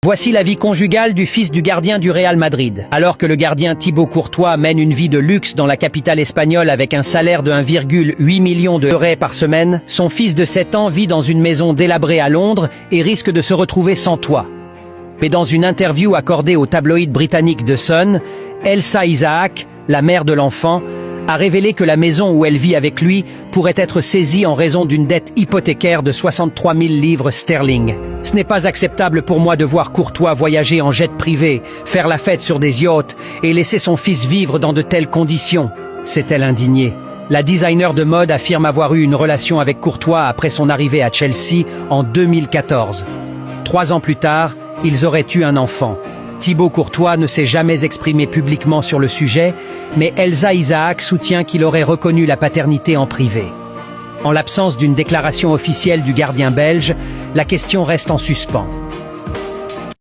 Voici la vie conjugale du fils du gardien du Real Madrid. Alors que le gardien Thibaut Courtois mène une vie de luxe dans la capitale espagnole avec un salaire de 1,8 million d'euros par semaine, son fils de 7 ans vit dans une maison délabrée à Londres et risque de se retrouver sans toit. Mais dans une interview accordée au tabloïd britannique The Sun, Elsa Isaac, la mère de l'enfant, a révélé que la maison où elle vit avec lui pourrait être saisie en raison d'une dette hypothécaire de 63 000 livres sterling. Ce n'est pas acceptable pour moi de voir Courtois voyager en jet privé, faire la fête sur des yachts et laisser son fils vivre dans de telles conditions, s'est-elle indignée. La designer de mode affirme avoir eu une relation avec Courtois après son arrivée à Chelsea en 2014. 3 ans plus tard, ils auraient eu un enfant. Thibaut Courtois ne s'est jamais exprimé publiquement sur le sujet, mais Elsa Isaac soutient qu'il aurait reconnu la paternité en privé. En l'absence d'une déclaration officielle du gardien belge, la question reste en suspens.